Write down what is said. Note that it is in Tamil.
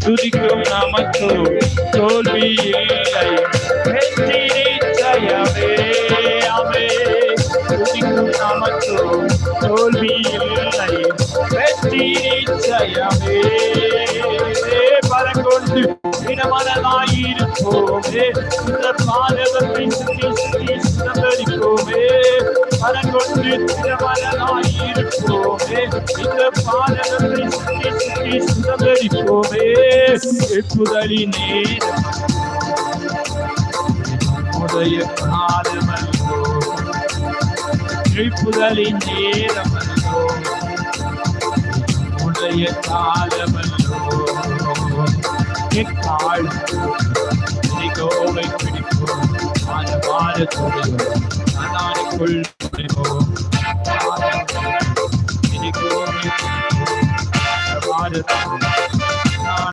துதிக்கும் நமக்கு தோல்வி இல்லை. வெற்றி நிச்சயமே. ஆமே. துதிக்கும் நமக்கு தோல்வி இல்லை. வெற்றி நிச்சயமே. பலங்கொண்டு இடமனதாயிருப்போமே. இந்த பாதவத்தை சுற்றி சுற்றி சுதந்திரிப்போமே. பலங்கொண்டு இடமனதாயிருப்போமே. இந்த பாதவத்தை சுற்றி சுற்றி சுதந்திரிப்போமே. புதலின் நேரம் உடைய காலமல்லோ. புதலின் நேரமல்லோ உடைய காலமல்லோ. எக்கால் கோவை பிடிப்போம். மாதத்தோடு அதானுக்குள் பிடிப்போம். கோவை